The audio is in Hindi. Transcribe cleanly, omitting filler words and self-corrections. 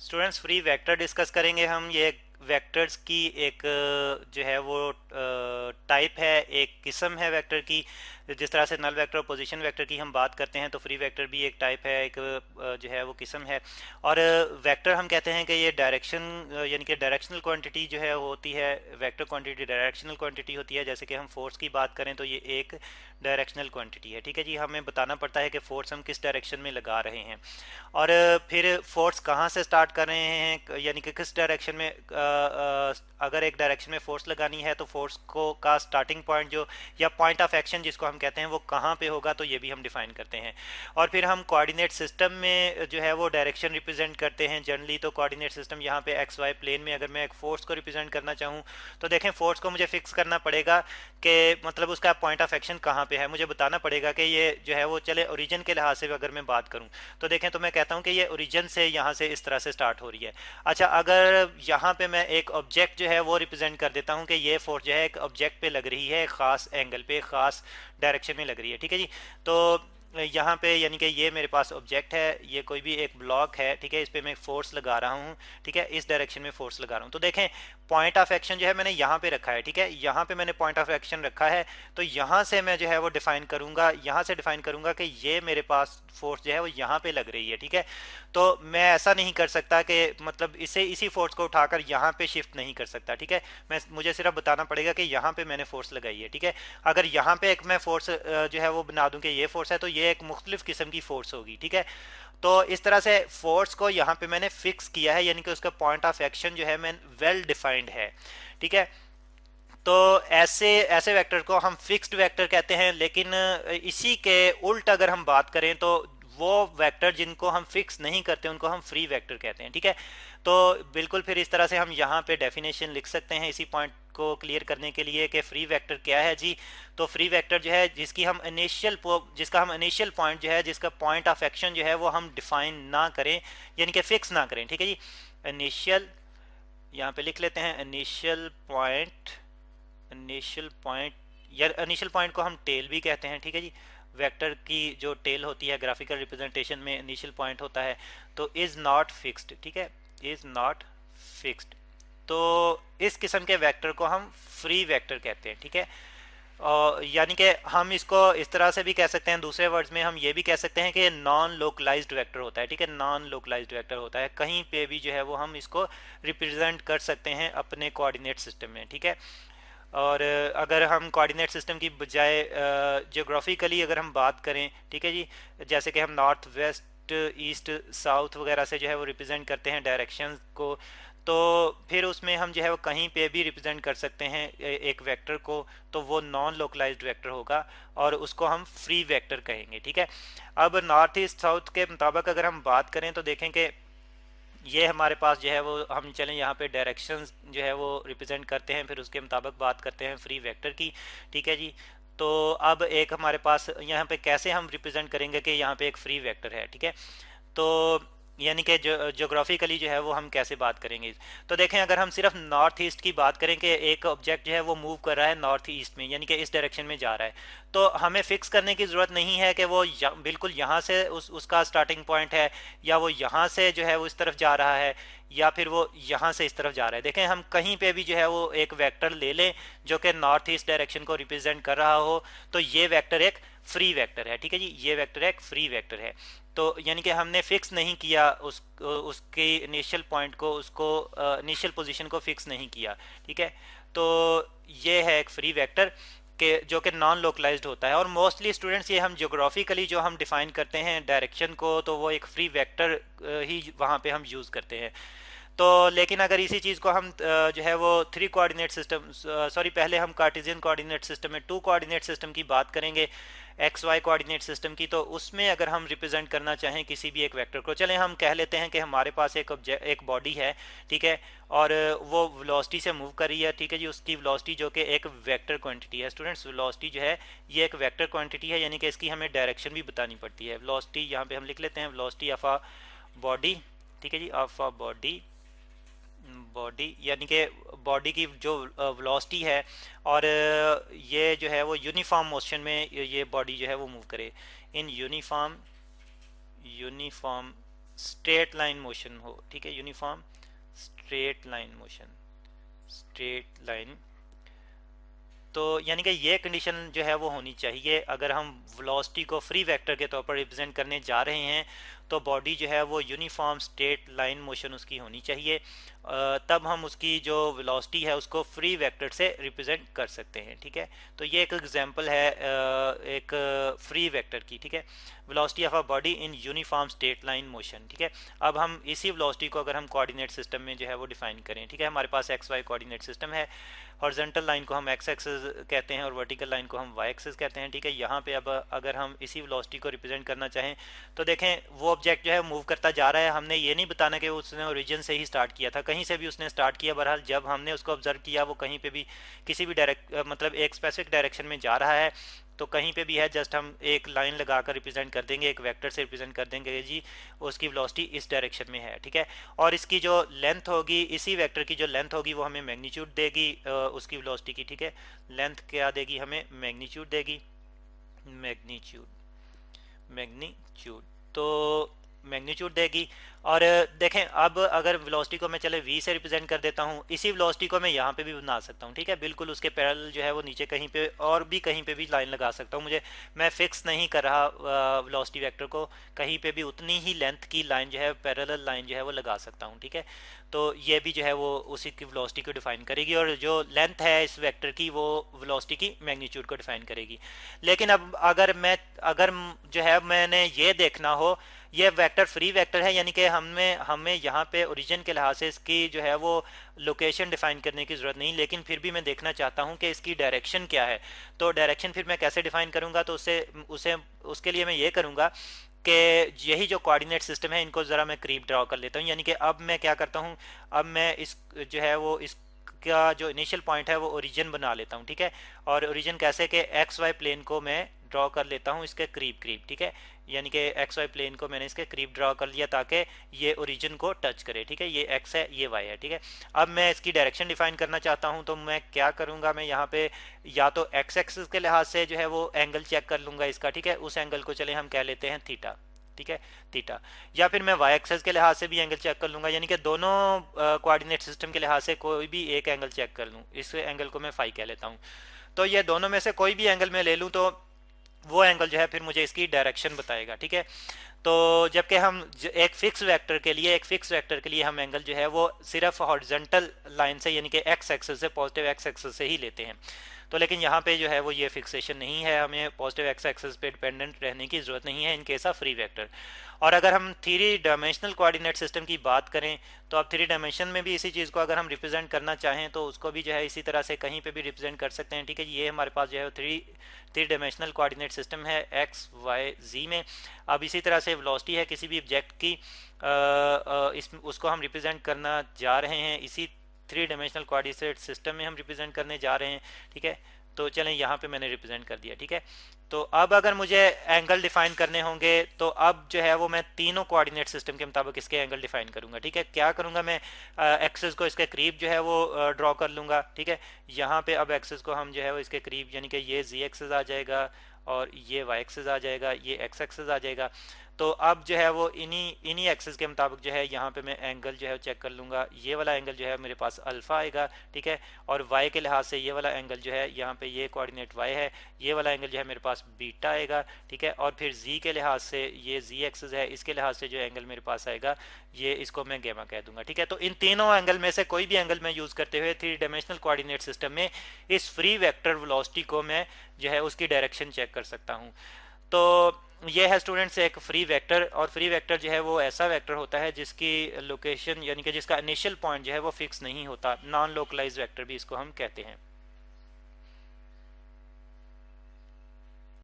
स्टूडेंट्स फ्री वेक्टर डिस्कस करेंगे हम। ये वेक्टर्स की एक जो है वो टाइप है, एक किस्म है वेक्टर की। जिस तरह से नल वेक्टर और पोजीशन वेक्टर की हम बात करते हैं तो फ्री वेक्टर भी एक टाइप है, एक जो है वो किस्म है। और वेक्टर हम कहते हैं कि ये डायरेक्शन यानी कि डायरेक्शनल क्वांटिटी जो है होती है। वेक्टर क्वांटिटी डायरेक्शनल क्वांटिटी होती है। जैसे कि हम फोर्स की बात करें तो ये एक डायरेक्शनल क्वांटिटी है। ठीक है जी, हमें बताना पड़ता है कि फोर्स हम किस डायरेक्शन में लगा रहे हैं और फिर फोर्स कहाँ से स्टार्ट कर रहे हैं, यानी कि किस डायरेक्शन में अगर एक डायरेक्शन में फोर्स लगानी है तो फोर्स को का स्टार्टिंग पॉइंट जो या पॉइंट ऑफ एक्शन जिसको हम कहते हैं वो कहाँ पे होगा, तो ये भी हम डिफाइन करते हैं। और फिर हम कोऑर्डिनेट सिस्टम में जो है वो डायरेक्शन रिप्रेजेंट करते हैं जनरली। तो कोऑर्डिनेट सिस्टम यहाँ पे एक्स वाई प्लेन में अगर मैं एक फोर्स को रिप्रेजेंट करना चाहूँ तो देखें फोर्स को मुझे फिक्स करना पड़ेगा कि मतलब उसका पॉइंट ऑफ एक्शन कहाँ पे है। मुझे बताना पड़ेगा कि ये जो है वो चले ओरिजिन के लिहाज से अगर मैं बात करूँ तो देखें तो मैं कहता हूँ कि ये ओरिजिन से यहाँ से इस तरह से स्टार्ट हो रही है। अच्छा, अगर यहाँ पे मैं एक ऑब्जेक्ट जो है वो रिप्रेजेंट कर देता हूँ कि ये फोर्स जो है एक ऑब्जेक्ट पे लग रही है, एक खास एंगल पे, खास डायरेक्शन में लग रही है। ठीक है जी, तो यहाँ पे यानी कि ये मेरे पास ऑब्जेक्ट है, ये कोई भी एक ब्लॉक है। ठीक है, इस पे मैं फोर्स लगा रहा हूँ। ठीक है, इस डायरेक्शन में फोर्स लगा रहा हूँ। तो देखें पॉइंट ऑफ एक्शन जो है मैंने यहाँ पे रखा है। ठीक है, यहाँ पे मैंने पॉइंट ऑफ एक्शन रखा है। तो यहाँ से मैं जो है वो डिफाइन करूँगा, यहाँ से डिफाइन करूँगा कि ये मेरे पास फोर्स जो है वो यहाँ पे लग रही है। ठीक है, तो मैं ऐसा नहीं कर सकता कि मतलब इसे इसी फोर्स को उठाकर यहाँ पे शिफ्ट नहीं कर सकता। ठीक है, मुझे सिर्फ बताना पड़ेगा कि यहाँ पे मैंने फोर्स लगाई है। ठीक है, अगर यहाँ पे एक मैं फोर्स जो है वो बना दूं कि ये फोर्स है तो ये एक मुख्तलिफ किस्म की फोर्स होगी। ठीक है, तो इस तरह से फोर्स को यहाँ पे मैंने फिक्स किया है, यानी कि उसका पॉइंट ऑफ एक्शन जो है मैं वेल डिफाइंड है। ठीक है, तो ऐसे ऐसे वेक्टर को हम फिक्स्ड वेक्टर कहते हैं। लेकिन इसी के उल्ट अगर हम बात करें तो वो वेक्टर जिनको हम फिक्स नहीं करते उनको हम फ्री वेक्टर कहते हैं। ठीक है, तो बिल्कुल फिर इस तरह से हम यहाँ पे डेफिनेशन लिख सकते हैं इसी पॉइंट को क्लियर करने के लिए कि फ्री वेक्टर क्या है जी। तो फ्री वेक्टर जो है जिसका हम इनिशियल पॉइंट जो है, जिसका पॉइंट ऑफ एक्शन जो है वो हम डिफाइन ना करें, यानी कि फिक्स ना करें। ठीक है जी, इनिशियल यहाँ पे लिख लेते हैं इनिशियल पॉइंट या इनिशियल पॉइंट को हम टेल भी कहते हैं। ठीक है जी, वेक्टर की जो टेल होती है ग्राफिकल रिप्रेजेंटेशन में इनिशियल पॉइंट होता है। तो इज़ नॉट फिक्स्ड। ठीक है, इज़ नॉट फिक्स्ड, तो इस किस्म के वेक्टर को हम फ्री वेक्टर कहते हैं। ठीक है, यानी कि हम इसको इस तरह से भी कह सकते हैं, दूसरे वर्ड्स में हम ये भी कह सकते हैं कि नॉन लोकलाइज्ड वेक्टर होता है। ठीक है, नॉन लोकलाइज्ड वेक्टर होता है, कहीं पे भी जो है वो हम इसको रिप्रेजेंट कर सकते हैं अपने कोऑर्डिनेट सिस्टम में। ठीक है, और अगर हम कोऑर्डिनेट सिस्टम की बजाय जियोग्राफिकली अगर हम बात करें, ठीक है जी, जैसे कि हम नॉर्थ वेस्ट ईस्ट साउथ वगैरह से जो है वो रिप्रेजेंट करते हैं डायरेक्शन को, तो फिर उसमें हम जो है वो कहीं पे भी रिप्रेजेंट कर सकते हैं एक वेक्टर को, तो वो नॉन लोकलाइज्ड वेक्टर होगा और उसको हम फ्री वेक्टर कहेंगे। ठीक है, अब नॉर्थ ईस्ट साउथ के मुताबिक अगर हम बात करें तो देखें कि ये हमारे पास जो है वो हम चलें यहाँ पे डायरेक्शंस जो है वो रिप्रेजेंट करते हैं, फिर उसके मुताबिक बात करते हैं फ्री वेक्टर की। ठीक है जी, तो अब एक हमारे पास यहाँ पे कैसे हम रिप्रेजेंट करेंगे कि यहाँ पे एक फ्री वेक्टर है। ठीक है, तो यानी कि जोग्राफिकली जो है वो हम कैसे बात करेंगे। तो देखें अगर हम सिर्फ नॉर्थ ईस्ट की बात करें कि एक ऑब्जेक्ट जो है वो मूव कर रहा है नॉर्थ ईस्ट में, यानी कि इस डायरेक्शन में जा रहा है, तो हमें फिक्स करने की ज़रूरत नहीं है कि वो बिल्कुल यहाँ से उसका स्टार्टिंग पॉइंट है, या वो यहाँ से जो है वो इस तरफ जा रहा है, या फिर वो यहाँ से इस तरफ जा रहा है। देखें हम कहीं पे भी जो है वो एक वेक्टर ले लें जो कि नॉर्थ ईस्ट डायरेक्शन को रिप्रेजेंट कर रहा हो, तो ये वेक्टर एक फ्री वेक्टर है। ठीक है जी, ये वेक्टर एक फ्री वेक्टर है। तो यानी कि हमने फिक्स नहीं किया उसके इनिशियल पॉइंट को, उसको इनिशियल पोजीशन को फिक्स नहीं किया। ठीक है, तो ये है एक फ्री वेक्टर के जो कि नॉन लोकलाइज्ड होता है। और मोस्टली स्टूडेंट्स ये हम ज्योग्राफिकली जो हम डिफाइन करते हैं डायरेक्शन को, तो वो एक फ्री वेक्टर ही वहाँ पे हम यूज़ करते हैं। तो लेकिन अगर इसी चीज़ को हम जो है वो थ्री कोऑर्डिनेट सिस्टम, सॉरी पहले हम कार्टेशियन कोऑर्डिनेट सिस्टम में टू कोऑर्डिनेट सिस्टम की बात करेंगे, एक्स वाई कोऑर्डिनेट सिस्टम की, तो उसमें अगर हम रिप्रेजेंट करना चाहें किसी भी एक वेक्टर को, चलें हम कह लेते हैं कि हमारे पास एक बॉडी है। ठीक है, और वो वेलोसिटी से मूव कर रही है। ठीक है जी, उसकी वेलोसिटी जो कि एक वेक्टर क्वांटिटी है। स्टूडेंट्स वेलोसिटी जो है ये एक वेक्टर क्वांटिटी है, यानी कि इसकी हमें डायरेक्शन भी बतानी पड़ती है। वेलोसिटी यहाँ पे हम लिख लेते हैं वेलोसिटी ऑफ अ बॉडी। ठीक है जी, ऑफ अ बॉडी यानी कि बॉडी की जो वेलोसिटी है, और ये जो है वो यूनिफॉर्म मोशन में ये बॉडी जो है वो मूव करे in uniform straight line motion हो, ठीक है, uniform straight line motion, straight line. तो यानी कि ये कंडीशन जो है वो होनी चाहिए अगर हम वेलोसिटी को फ्री वेक्टर के तौर पर रिप्रेजेंट करने जा रहे हैं, तो बॉडी जो है वो यूनिफॉर्म स्ट्रेट लाइन मोशन उसकी होनी चाहिए, तब हम उसकी जो वेलोसिटी है उसको फ्री वेक्टर से रिप्रेजेंट कर सकते हैं, ठीक है। तो ये एक एग्जांपल है एक फ्री वेक्टर की, ठीक है, velocity of a body in uniform straight line motion, ठीक है। अब हम इसी वेलोसिटी को अगर हम कोऑर्डिनेट सिस्टम में जो है वो डिफाइन करें, ठीक है, हमारे पास एक्स वाई कोऑर्डिनेट सिस्टम है, हॉरिजॉन्टल लाइन को हम एक्स एक्सिस कहते हैं और वर्टिकल लाइन को हम वाई एक्सिस कहते हैं, ठीक है। यहाँ पे अब अगर हम इसी वेलोसिटी को रिप्रेजेंट करना चाहें तो देखें वो ऑब्जेक्ट जो है मूव करता जा रहा है, हमने ये नहीं बताना कि उसने ओरिजिन से ही स्टार्ट किया था, कहीं से भी उसने स्टार्ट किया, बहरहाल जब हमने उसको ऑब्जर्व किया वो कहीं पे भी किसी भी मतलब एक स्पेसिफिक डायरेक्शन में जा रहा है, तो कहीं पे भी है, जस्ट हम एक लाइन लगाकर रिप्रेजेंट कर देंगे, एक वेक्टर से रिप्रेजेंट कर देंगे जी उसकी वेलोसिटी इस डायरेक्शन में है, ठीक है। और इसकी जो लेंथ होगी, इसी वेक्टर की जो लेंथ होगी वो हमें मैग्नीट्यूड देगी उसकी वेलोसिटी की, ठीक है। लेंथ क्या देगी हमें, मैग्नीट्यूड देगी, मैग्नीट्यूड, मैग्नीट्यूड, तो मैग्नीट्यूड देगी। और देखें अब अगर वेलोसिटी को मैं चले v से रिप्रेजेंट कर देता हूँ, इसी वेलोसिटी को मैं यहाँ पे भी बना सकता हूँ, ठीक है, बिल्कुल उसके पैरेलल जो है वो नीचे कहीं पे और भी कहीं पे भी लाइन लगा सकता हूँ, मैं फिक्स नहीं कर रहा वेलोसिटी वेक्टर को, कहीं पे भी उतनी ही लेंथ की लाइन जो है पैरेलल लाइन जो है वो लगा सकता हूँ, ठीक है। तो ये भी जो है वो उसी की वेलोसिटी को डिफाइन करेगी और जो लेंथ है इस वेक्टर की वो वेलोसिटी की मैग्नीट्यूड को डिफाइन करेगी। लेकिन अब अगर जो है मैंने ये देखना हो ये वेक्टर फ्री वेक्टर है, यानी कि हमें यहाँ पे ओरिजिन के लिहाज से इसकी जो है वो लोकेशन डिफाइन करने की ज़रूरत नहीं, लेकिन फिर भी मैं देखना चाहता हूँ कि इसकी डायरेक्शन क्या है। तो डायरेक्शन फिर मैं कैसे डिफाइन करूँगा, तो उसके लिए मैं ये करूँगा कि यही जो कोऑर्डिनेट सिस्टम है इनको ज़रा मैं करीब ड्रॉ कर लेता हूँ, यानी कि अब मैं क्या करता हूँ, अब मैं इस जो है वो इस का जो इनिशियल पॉइंट है वो ओरिजिन बना लेता हूँ, ठीक है। और ओरिजिन कैसे कि एक्स वाई प्लेन को मैं ड्रॉ कर लेता हूँ इसके करीब करीब, ठीक है, यानी कि एक्स वाई प्लेन को मैंने इसके करीब ड्रॉ कर लिया ताकि ये ओरिजिन को टच करे, ठीक है, ये एक्स है ये वाई है, ठीक है। अब मैं इसकी डायरेक्शन डिफाइन करना चाहता हूँ, तो मैं क्या करूँगा, मैं यहाँ पे या तो एक्स एक्सिस के लिहाज से जो है वो एंगल चेक कर लूँगा इसका, ठीक है, उस एंगल को चले हम कह लेते हैं थीटा, ठीक है, थीटा, या फिर मैं वाई एक्सिस के लिहाज से भी एंगल चेक कर लूँगा, यानी कि दोनों कोऑर्डिनेट सिस्टम के लिहाज से कोई भी एक एंगल चेक कर लूँ, इस एंगल को मैं फाई कह लेता हूँ। तो ये दोनों में से कोई भी एंगल मैं ले लूँ तो वो एंगल जो है फिर मुझे इसकी डायरेक्शन बताएगा, ठीक है। तो जबकि हम एक फिक्स वेक्टर के लिए हम एंगल जो है वो सिर्फ हॉरिजॉन्टल लाइन से यानी कि एक्स एक्सिस से, पॉजिटिव एक्स एक्सिस से ही लेते हैं, तो लेकिन यहाँ पे जो है वो ये फिक्सेशन नहीं है, हमें पॉजिटिव एक्स एक्सिस पे डिपेंडेंट रहने की ज़रूरत नहीं है in case of free vector. और अगर हम 3 डायमेंशनल कोऑर्डिनेट सिस्टम की बात करें तो अब 3 डायमेंशन में भी इसी चीज़ को अगर हम रिप्रेजेंट करना चाहें तो उसको भी जो है इसी तरह से कहीं पे भी रिप्रेजेंट कर सकते हैं, ठीक है। ये हमारे पास जो है 3 डायमेंशनल कोऑर्डिनेट सिस्टम है एक्स वाई जी में। अब इसी तरह से वेलोसिटी है किसी भी ऑब्जेक्ट की, उसको हम रिप्रेजेंट करना जा रहे हैं इसी 3 डायमेंशनल कोऑर्डिनेट सिस्टम में हम रिप्रेजेंट करने जा रहे हैं, ठीक है। तो चलें यहाँ पे मैंने रिप्रेजेंट कर दिया, ठीक है। तो अब अगर मुझे एंगल डिफाइन करने होंगे तो अब जो है वो मैं तीनों कोऑर्डिनेट सिस्टम के मुताबिक इसके एंगल डिफाइन करूंगा, ठीक है। क्या करूंगा मैं, एक्सिस को इसके करीब जो है वो ड्रॉ कर लूंगा, ठीक है। यहाँ पे अब एक्सिस को हम जो है वो इसके करीब, यानी कि ये जी एक्सिस आ जाएगा और ये वाई एक्सिस आ जाएगा, ये एक्स एक्सिस आ जाएगा। तो अब जो है वो इन्हीं एक्सिस के मुताबिक जो है यहाँ पे मैं एंगल जो है चेक कर लूँगा, ये वाला एंगल जो है मेरे पास अल्फ़ा आएगा, ठीक है। और वाई के लिहाज से ये वाला एंगल जो है यहाँ पे ये कोऑर्डिनेट वाई है, ये वाला एंगल जो है मेरे पास बीटा आएगा, ठीक है। और फिर जी के लिहाज से ये जी एक्सिस है, इसके लिहाज से जो एंगल मेरे पास आएगा ये इसको मैं गेमा कह दूंगा, ठीक है। तो इन तीनों एंगल में से कोई भी एंगल मैं यूज़ करते हुए 3 डायमेंशनल कोऑर्डिनेट सिस्टम में इस फ्री वेक्टर वेलोसिटी को मैं जो है उसकी डायरेक्शन चेक कर सकता हूँ। तो ये है स्टूडेंट्स एक फ्री वेक्टर, और फ्री वेक्टर जो है वो ऐसा वेक्टर होता है जिसकी लोकेशन यानी कि जिसका इनिशियल पॉइंट जो है वो फिक्स नहीं होता, नॉन लोकलाइज वेक्टर भी इसको हम कहते हैं।